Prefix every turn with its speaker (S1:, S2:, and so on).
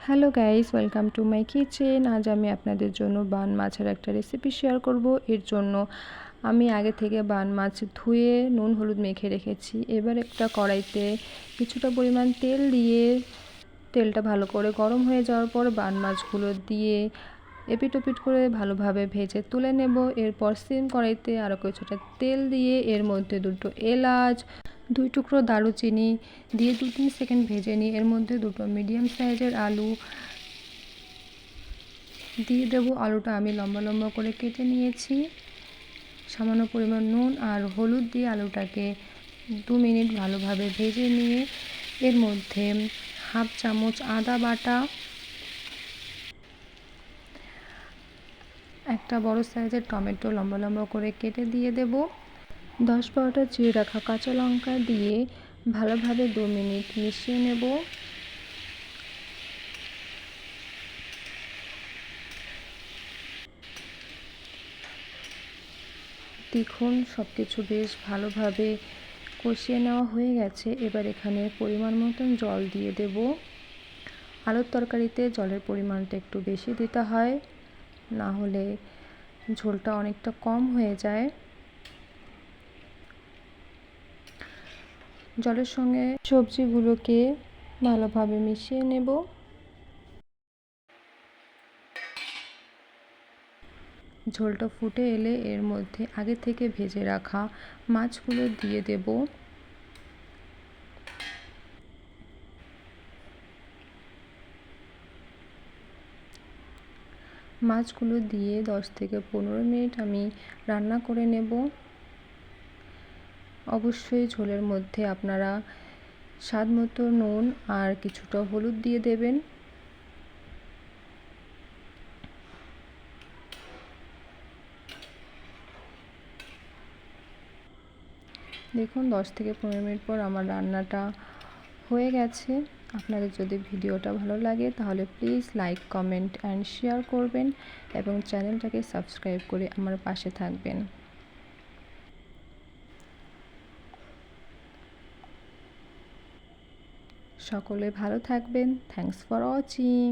S1: Hello guys, welcome to my kitchen. আজ আমি আপনাদের জন্য বান মাছের একটা রেসিপি শেয়ার করব। এর জন্য আমি আগে থেকে বান মাছ ধুয়ে নুন হলুদ মেখে রেখেছি। এবার একটা কড়াইতে কিছুটা পরিমাণ তেল দিয়ে তেলটা ভালো করে গরম হয়ে যাওয়ার পর বান মাছগুলো দিয়ে এপিট ওপিট করে ভালোভাবে ভেজে তুলে নেব। এরপর সেম কড়াইতে আরও কিছুটা তেল দিয়ে এর মধ্যে দুটো এলাচ, 2 টুকরো দারুচিনি দিয়ে 2-3 সেকেন্ড ভেজে নিই। এর মধ্যে দুটো মিডিয়াম সাইজের আলু দিয়ে দেবো। আলুটা আমি লম্বা লম্বা করে কেটে নিয়েছি। সামান্য পরিমাণ নুন আর হলুদ দিয়ে আলুটাকে 2 মিনিট ভালোভাবে ভেজে নিয়ে এর মধ্যে হাফ চামচ আদা বাটা, একটা বড় সাইজের টমেটো লম্বা লম্বা করে কেটে দিয়ে দেব। 10-12টা চিড়ে রাখা কাঁচা লঙ্কা দিয়ে ভালোভাবে 2 মিনিট মিশিয়ে নেব। দেখুন সব কিছু বেশ ভালোভাবে কষিয়ে নেওয়া হয়ে গেছে। এবার এখানে পরিমাণ মতন জল দিয়ে দেব। আলুর তরকারিতে জলের পরিমাণটা একটু বেশি দিতে হয়, না হলে ঝোলটা অনেকটা কম হয়ে যায়। জলের সঙ্গে সবজিগুলোকে ভালোভাবে মিশিয়ে নেব। ঝোলটা ফুটে এলে এর মধ্যে আগে থেকে ভেজে রাখা মাছগুলো দিয়ে দেব। মাছগুলো দিয়ে 10 থেকে 15 মিনিট আমি রান্না করে নেব। অবশ্যই ঝোলের মধ্যে আপনারা স্বাদ মতো নুন আর কিছুটা হলুদ দিয়ে দেবেন। দেখুন 10 থেকে 15 মিনিট পর আমার রান্নাটা হয়ে গেছে। আপনাদের যদি ভিডিওটা ভালো লাগে তাহলে please like, comment and share করবেন এবং চ্যানেলটাকে সাবস্ক্রাইব করে আমার পাশে থাকবেন। সকলে ভালো থাকবেন। Thanks for watching.